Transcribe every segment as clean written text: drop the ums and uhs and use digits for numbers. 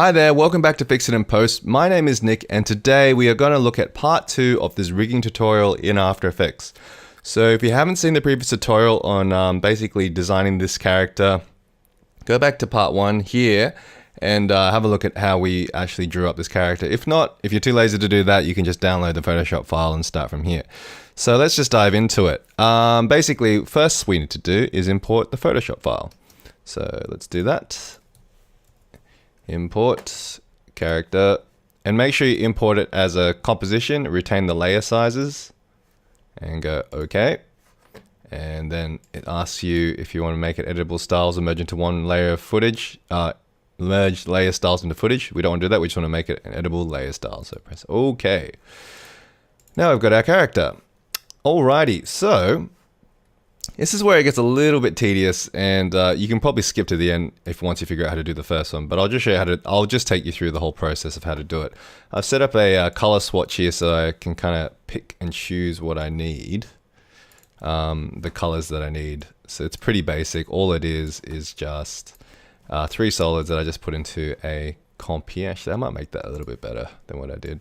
Hi there, welcome back to Fix It in Post. My name is Nick and today we are going to look at part 2 of this rigging tutorial in After Effects. So if you haven't seen the previous tutorial on basically designing this character, go back to part 1 here and have a look at how we actually drew up this character. If not, if you're too lazy to do that, you can just download the Photoshop file and start from here. So let's just dive into it. Basically, first we need to do is import the Photoshop file. So let's do that. Import character, and make sure you import it as a composition, retain the layer sizes, and go OK. And then it asks you if you want to make it editable styles or merge into one layer of footage. Merge layer styles into footage. We don't want to do that. We just want to make it an editable layer style. So press OK. Now we've got our character. Alrighty, so this is where it gets a little bit tedious, and you can probably skip to the end if once you figure out how to do the first one. But I'll just show you how to. I'll just take you through the whole process of how to do it. I've set up a color swatch here so I can kind of pick and choose what I need, the colors that I need. So it's pretty basic. All it is just 3 solids that I just put into a comp here. Actually, I might make that a little bit better than what I did.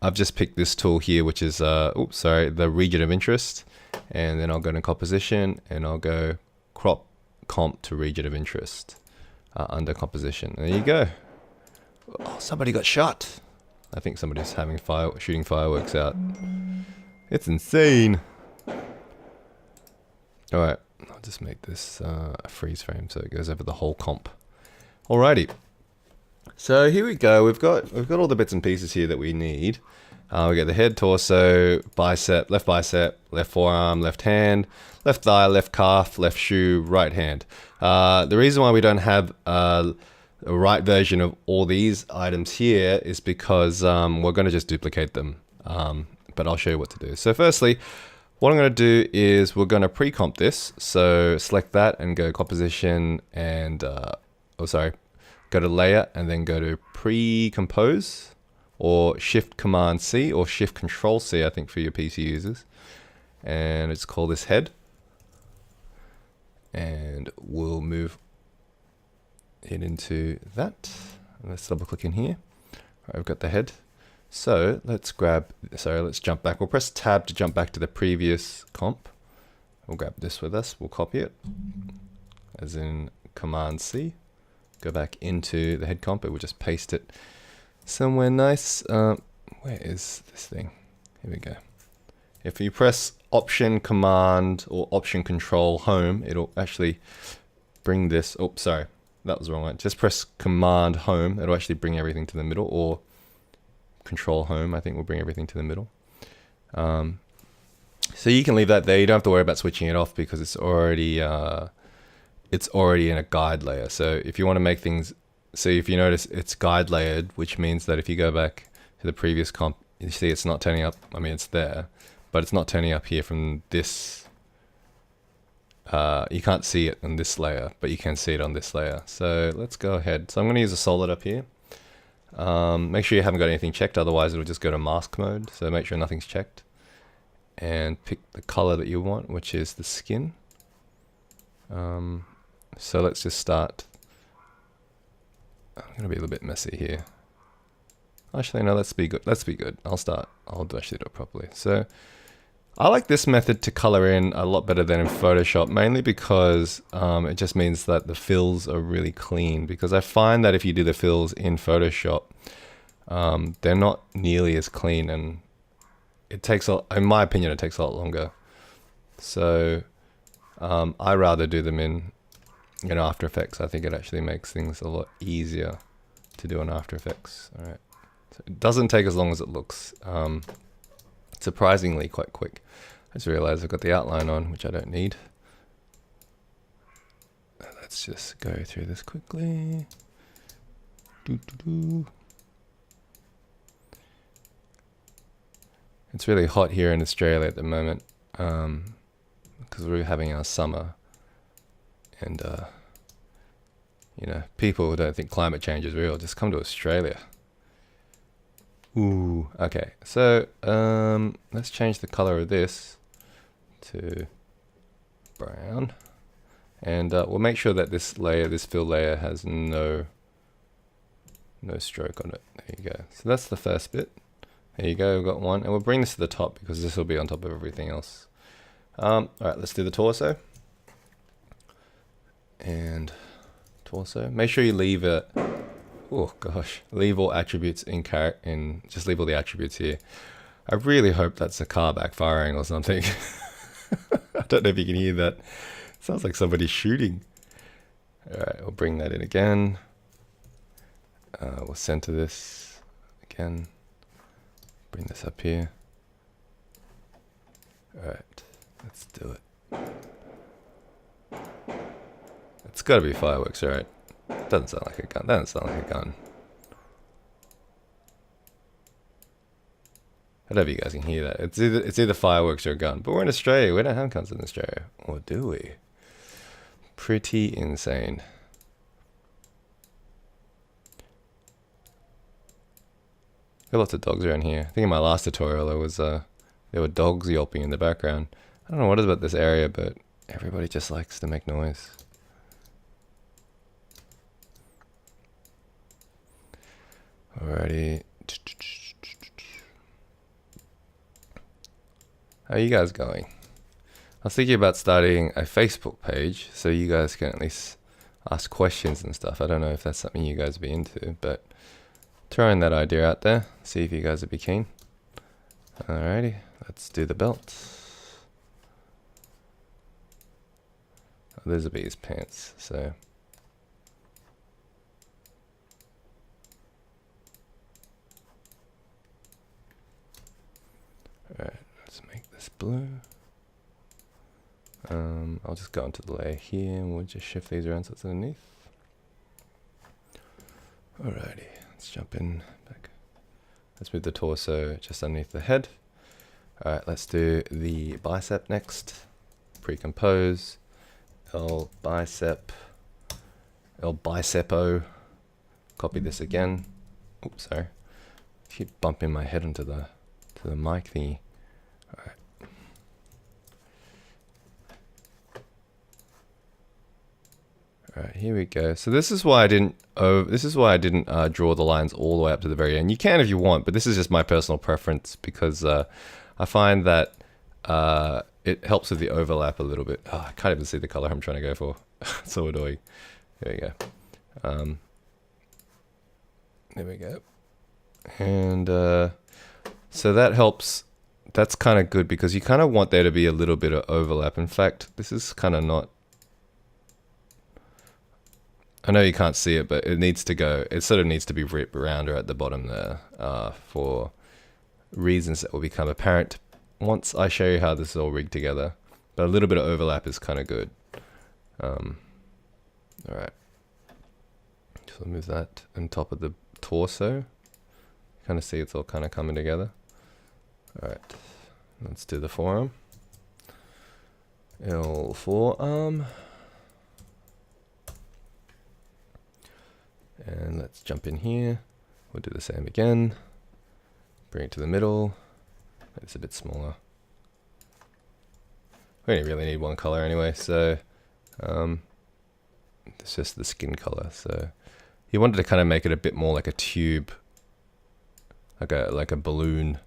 I've just picked this tool here, which is, the region of interest. And then I'll go to composition and I'll go crop comp to region of interest under composition. There you go. Oh, somebody got shot. I think somebody's having shooting fireworks out. It's insane. All right, I'll just make this a freeze frame so it goes over the whole comp. Alrighty. So here we go. We've got all the bits and pieces here that we need. We get the head, torso, bicep, left forearm, left hand, left thigh, left calf, left shoe, right hand. The reason why we don't have a right version of all these items here is because we're going to just duplicate them. But I'll show you what to do. So firstly, what I'm going to do is we're going to pre-comp this. So select that and go composition and, go to layer and then go to pre-compose, or shift command C or shift control C, I think, for your PC users. And it's called this head. And we'll move it into that. Let's double click in here. All right, I've got the head. So let's jump back. We'll press tab to jump back to the previous comp. We'll grab this with us. We'll copy it as in command C. Go back into the head comp, but we'll just paste it somewhere nice. Where is this thing? Here we go. If you press option command or option control home, it'll actually bring this. Oh, sorry, that was the wrong one. Just press command home. It'll actually bring everything to the middle, or control home, I think, will bring everything to the middle. So you can leave that there. You don't have to worry about switching it off because it's already in a guide layer. So if you want to make things, so if you notice it's guide layered, which means that if you go back to the previous comp, you see it's not turning up. I mean, it's there, but it's not turning up here from this. You can't see it on this layer, but you can see it on this layer. So let's go ahead. So I'm going to use a solid up here. Make sure you haven't got anything checked, otherwise it'll just go to mask mode. So make sure nothing's checked. And pick the color that you want, which is the skin. So let's just start. I'm going to be a little bit messy here. Actually, no, let's be good. Let's be good. I'll actually do it properly. So I like this method to color in a lot better than in Photoshop, mainly because it just means that the fills are really clean. Because I find that if you do the fills in Photoshop, they're not nearly as clean, and it takes, in my opinion, it takes a lot longer. So I rather do them in After Effects. I think it actually makes things a lot easier to do in After Effects. All right, so it doesn't take as long as it looks. Surprisingly quite quick. I just realized I've got the outline on, which I don't need. Let's just go through this quickly. It's really hot here in Australia at the moment, because we're having our summer. And, people who don't think climate change is real, just come to Australia. Ooh, okay. So, let's change the color of this to brown. And we'll make sure that this layer, this fill layer, has no stroke on it. There you go. So that's the first bit. There you go, we've got one. And we'll bring this to the top because this will be on top of everything else. Alright, let's do the torso. And torso. Make sure you leave it. Oh gosh, leave all attributes in just leave all the attributes here. I really hope that's a car backfiring or something. I don't know if you can hear that. Sounds like somebody's shooting. Alright, we'll bring that in again. We'll center this again. Bring this up here. Alright, let's do it. It's gotta be fireworks, right? Doesn't sound like a gun. Doesn't sound like a gun. I don't know if you guys can hear that. It's either fireworks or a gun. But we're in Australia. We don't have guns in Australia. Or do we? Pretty insane. Got lots of dogs around here. I think in my last tutorial there were dogs yelping in the background. I don't know what it is about this area, but everybody just likes to make noise. Alrighty. How are you guys going? I was thinking about starting a Facebook page so you guys can at least ask questions and stuff. I don't know if that's something you guys would be into, but throwing that idea out there. See if you guys would be keen. Alrighty, let's do the belt. Oh, those will be his pants, so. Alright, let's make this blue. I'll just go into the layer here and we'll just shift these around so it's underneath. Alrighty, let's jump in back. Let's move the torso just underneath the head. Alright, let's do the bicep next. Pre-compose. El bicepo. Copy this again. Oops, sorry. Keep bumping my head into the mic thingy. Alright. Alright, here we go. So this is why I didn't draw the lines all the way up to the very end. You can if you want, but this is just my personal preference because I find that it helps with the overlap a little bit. Oh, I can't even see the color I'm trying to go for. It's so annoying. There we go. There we go. And so that helps. That's kind of good because you kind of want there to be a little bit of overlap. In fact, this is kind of not. I know you can't see it, but it needs to go. It sort of needs to be wrapped around or at the bottom there for reasons that will become apparent once I show you how this is all rigged together. But a little bit of overlap is kind of good. All right. So move that on top of the torso. Kind of see it's all kind of coming together. All right. Let's do the forearm. Forearm. And let's jump in here. We'll do the same again. Bring it to the middle. It's a bit smaller. We only really need one color anyway, so it's just the skin color. So you wanted to kind of make it a bit more like a tube, like a balloon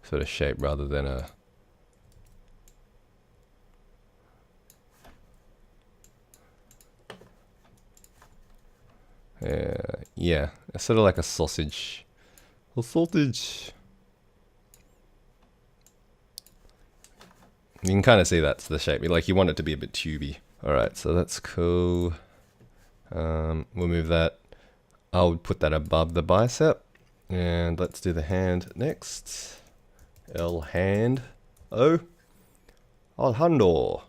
sort of shape rather than a. Yeah, it's sort of like a sausage. A sausage. You can kind of see that's the shape. Like you want it to be a bit tubey. Alright, so that's cool. We'll move that. I'll put that above the bicep. And let's do the hand next. El hand. Oh. Alejandro.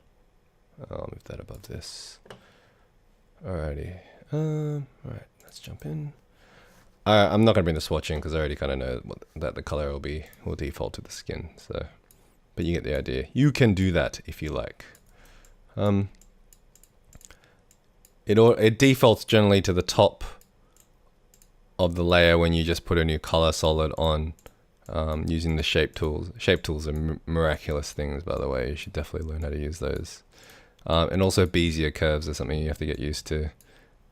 I'll move that above this. Alrighty. Alright, let's jump in. I'm not going to bring the swatching because I already kind of know that the color will default to the skin. So, but you get the idea. You can do that if you like. It defaults generally to the top of the layer when you just put a new color solid on using the shape tools. Shape tools are miraculous things, by the way. You should definitely learn how to use those. And also Bezier curves is something you have to get used to.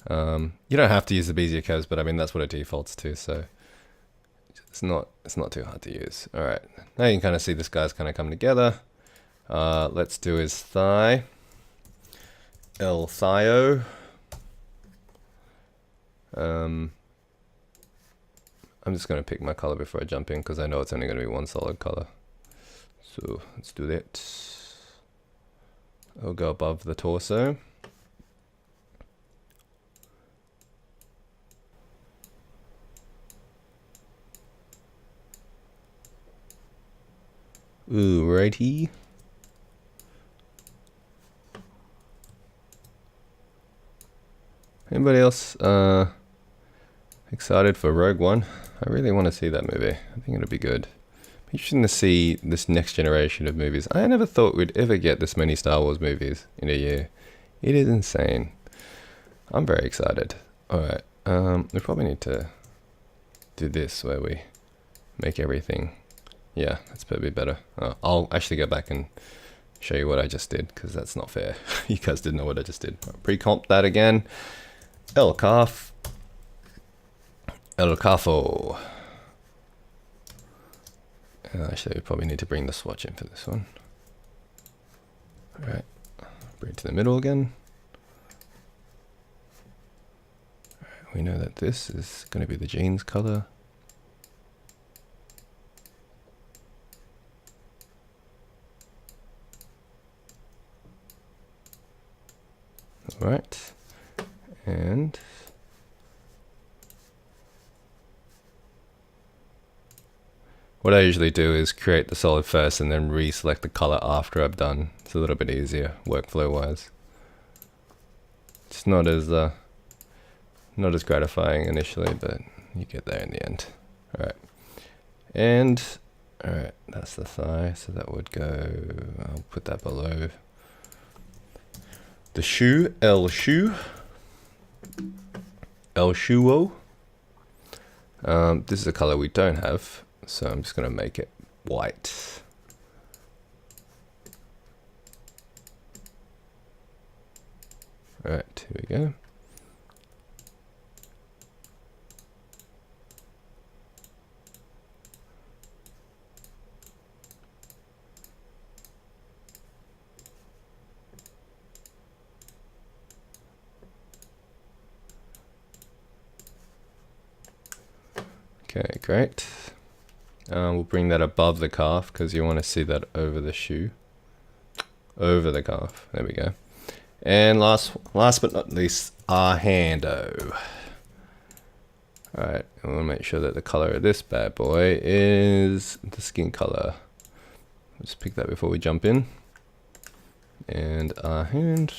You don't have to use the Bezier curves, but I mean that's what it defaults to, so it's not too hard to use. All right, now you can kind of see this guy's kind of coming together. Let's do his thigh. El Thio. I'm just going to pick my color before I jump in because I know it's only going to be one solid color. So let's do that. I'll go above the torso. Ooh, righty. Anybody else excited for Rogue One? I really want to see that movie. I think it'll be good. Interesting to see this next generation of movies. I never thought we'd ever get this many Star Wars movies in a year. It is insane. I'm very excited. Alright, we probably need to do this where we make everything. Yeah, that's probably better. I'll actually go back and show you what I just did, because that's not fair. You guys didn't know what I just did. Pre-comp that again. El Calf. El Cafo. Actually, we probably need to bring the swatch in for this one. Alright, bring it to the middle again. Alright, we know that this is going to be the jeans color. Alright, and what I usually do is create the solid first and then reselect the color after I've done. It's a little bit easier workflow wise. It's not as gratifying initially, but you get there in the end. Alright. And alright, that's the thigh, so that would go, I'll put that below. The shoe, El Shoe. El Shuo. This is a color we don't have. So I'm just going to make it white. Alright, here we go. Okay, great. We'll bring that above the calf because you want to see that over the shoe. Over the calf. There we go. And last but not least, our hando. Alright, I want to make sure that the color of this bad boy is the skin color. Just pick that before we jump in. And our hand.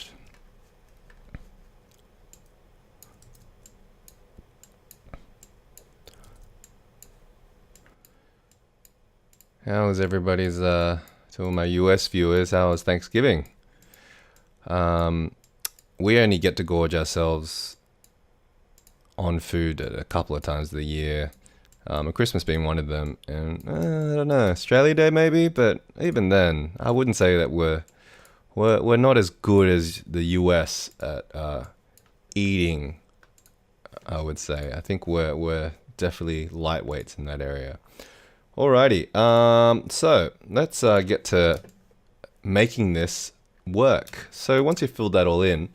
How was everybody's, to all my US viewers, how was Thanksgiving? We only get to gorge ourselves on food a couple of times of the year. Christmas being one of them. And, I don't know, Australia Day maybe? But even then, I wouldn't say that we're not as good as the US at eating, I would say. I think we're definitely lightweights in that area. Alrighty, so let's get to making this work. So once you've filled that all in,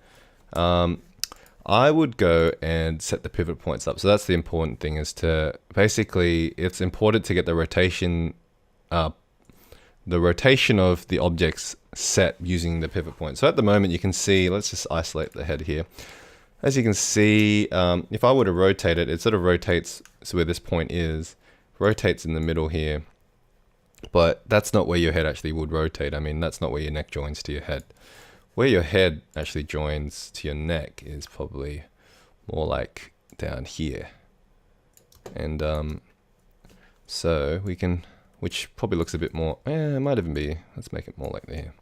I would go and set the pivot points up. So that's the important thing, is to basically, it's important to get the rotation of the objects set using the pivot point. So at the moment you can see, let's just isolate the head here. As you can see, if I were to rotate it, it sort of rotates so where this point is. Rotates in the middle here, but that's not where your head actually would rotate. I mean, that's not where your neck joins to your head. Where your head actually joins to your neck is probably more like down here. And so we can, which probably looks a bit more, it might even be, let's make it more like here.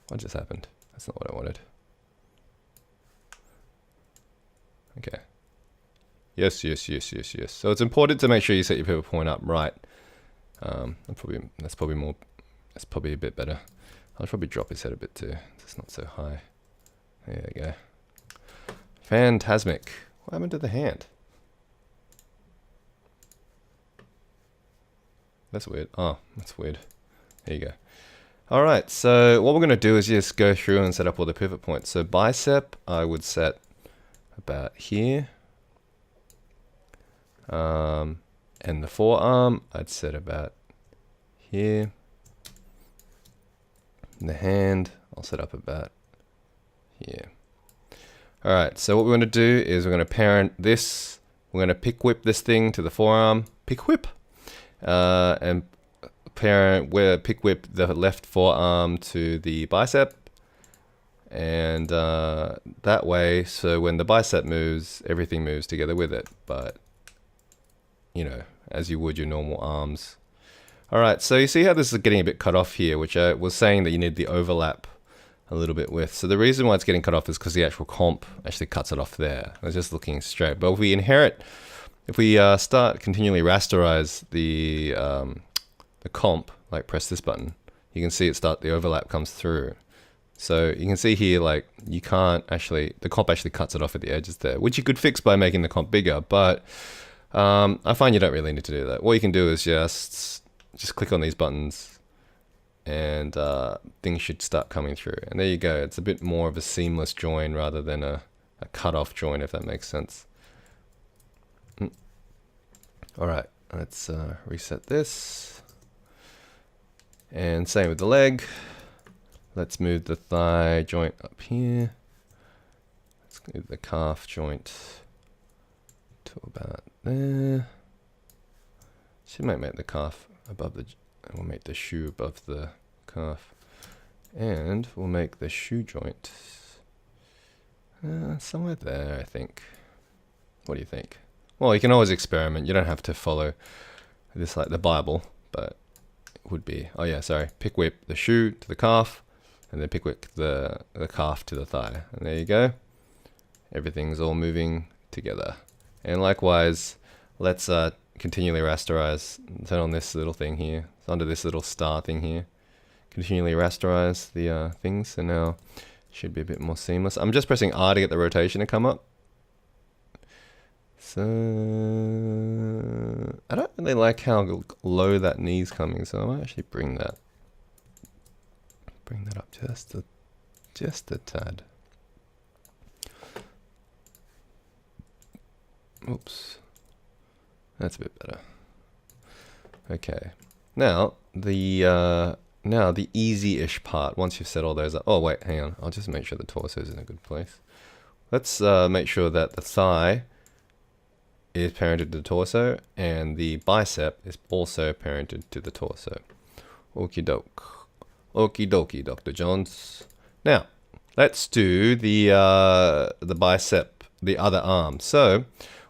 What just happened? That's not what I wanted. Okay. Yes. So it's important to make sure you set your pivot point up right. That's probably a bit better. I'll probably drop his head a bit too. It's not so high. There you go. Phantasmic. What happened to the hand? That's weird. Oh, that's weird. There you go. Alright, so what we're going to do is just go through and set up all the pivot points. So bicep, I would set about here. And the forearm, I'd set about here. And the hand, I'll set up about here. Alright, so what we're going to do is we're going to parent this. We're going to pick whip this thing to the forearm. Pick whip. And pick whip the left forearm to the bicep. And that way, so when the bicep moves, everything moves together with it. But, you know, as you would your normal arms. Alright, so you see how this is getting a bit cut off here, which I was saying that you need the overlap a little bit with. So the reason why it's getting cut off is because the actual comp actually cuts it off there. I was just looking straight. But if we inherit, if we start continually rasterize the comp, like press this button, you can see the overlap comes through. So you can see here, like you can't actually, the comp actually cuts it off at the edges there, which you could fix by making the comp bigger, but I find you don't really need to do that. What you can do is just click on these buttons and things should start coming through. And there you go. It's a bit more of a seamless join rather than a cut-off join, if that makes sense. All right, let's reset this. And same with the leg. Let's move the thigh joint up here. Let's move the calf joint to about there. She might make the calf above the, we'll make the shoe above the calf. And we'll make the shoe joint somewhere there, I think. What do you think? Well, you can always experiment. You don't have to follow this like the Bible, but it would be, oh yeah, sorry. Pick whip the shoe to the calf, and then pick whip the calf to the thigh. And there you go. Everything's all moving together. And likewise, let's continually rasterize. Turn on this little thing here. It's under this little star thing here. Continually rasterize the things. So now it should be a bit more seamless. I'm just pressing R to get the rotation to come up. So I don't really like how low that knee's coming, so I might actually bring that up just a tad. Oops. That's a bit better. Okay. Now the easy-ish part, once you've set all those up. Oh wait, hang on. I'll just make sure the torso is in a good place. Let's make sure that the thigh is parented to the torso, and the bicep is also parented to the torso. Okie doke. Okie dokie, Dr. Jones. Now, let's do the bicep, the other arm. So,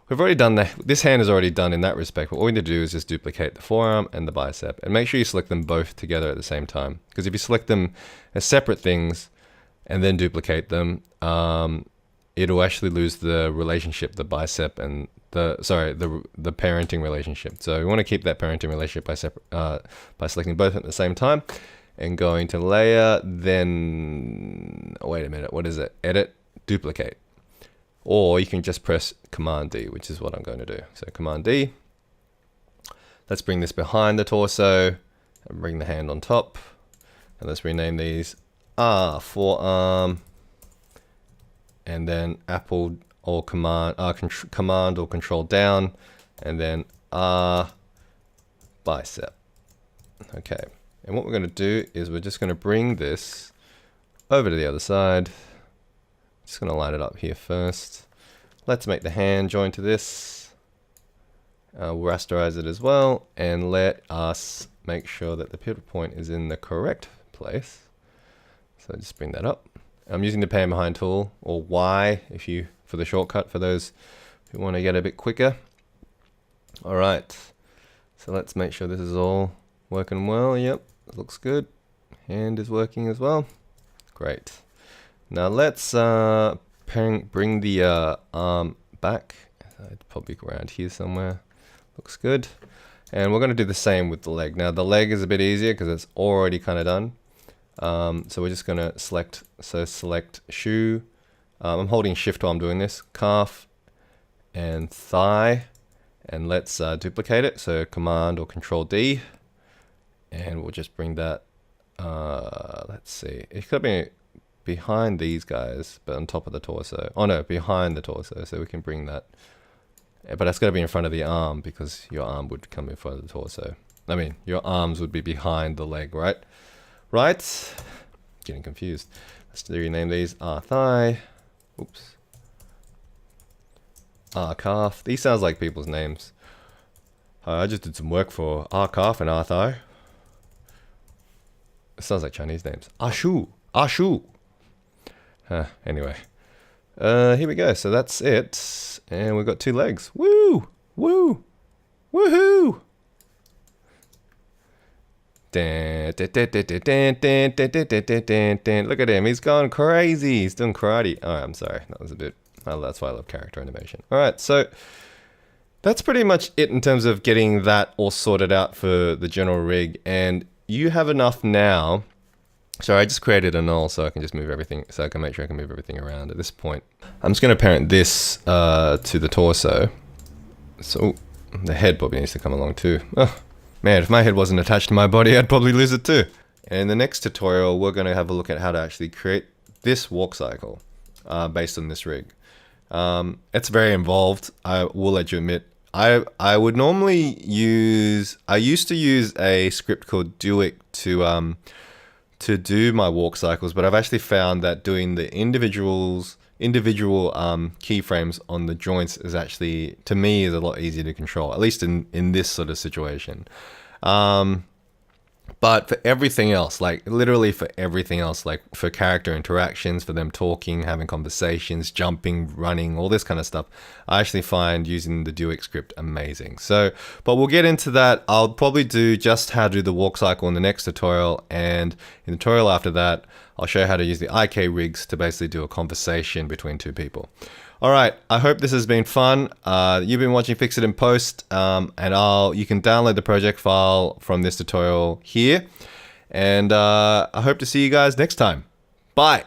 we've already done that. This hand is already done in that respect, but what we need to do is just duplicate the forearm and the bicep, and make sure you select them both together at the same time. Because if you select them as separate things and then duplicate them, it'll actually lose the relationship, the bicep and the parenting relationship. So we want to keep that parenting relationship by selecting both at the same time and going to layer, then wait a minute, what is it? Edit, duplicate. Or you can just press Command D, which is what I'm going to do. So Command D. Let's bring this behind the torso and bring the hand on top. And let's rename these forearm, and then Apple or Command or Control down, and then bicep. Okay, and what we're going to do is we're just going to bring this over to the other side. Just going to line it up here first. Let's make the hand join to this. We'll rasterize it as well, and let us make sure that the pivot point is in the correct place. So just bring that up. I'm using the pan behind tool, or Y for the shortcut for those who want to get a bit quicker. All right, so let's make sure this is all working well. Yep, it looks good. Hand is working as well. Great. Now let's bring the arm back. It's probably around here somewhere. Looks good. And we're going to do the same with the leg. Now the leg is a bit easier because it's already kind of done. So we're just gonna select shoe. I'm holding shift while I'm doing this. Calf and thigh, and let's duplicate it. So Command or Control D, and we'll just bring that. Let's see. It could be behind these guys, but on top of the torso. Oh no, behind the torso. So we can bring that. But that's got to be in front of the arm because your arm would come in front of the torso. I mean, your arms would be behind the leg, right? Right? Getting confused. Let's rename these thigh. Oops. Calf. These sounds like people's names. I just did some work for calf and thigh. It sounds like Chinese names. Shu. Shu. Anyway. Here we go. So that's it. And we've got 2 legs. Woo! Woo! Woohoo! Look at him. He's gone crazy. He's doing karate. Alright, I'm sorry. That was a bit... that's why I love character animation. Alright, so... that's pretty much it in terms of getting that all sorted out for the general rig. And you have enough now... Sorry, I just created a null so I can just move everything, so I can make sure I can move everything around at this point. I'm just going to parent this to the torso. So the head probably needs to come along too. Oh, man, if my head wasn't attached to my body, I'd probably lose it too. And in the next tutorial, we're going to have a look at how to actually create this walk cycle based on this rig. It's very involved, I will let you admit. I would normally use, I used to use a script called Duic to do my walk cycles, but I've actually found that doing the individual keyframes on the joints is actually, to me, is a lot easier to control, at least in this sort of situation. But for everything else, like literally for everything else, like for character interactions, for them talking, having conversations, jumping, running, all this kind of stuff, I actually find using the Duic script amazing. So, but we'll get into that. I'll probably do just how to do the walk cycle in the next tutorial. And in the tutorial after that, I'll show you how to use the IK rigs to basically do a conversation between 2 people. All right, I hope this has been fun. You've been watching Fix It in Post, and you can download the project file from this tutorial here. And I hope to see you guys next time. Bye.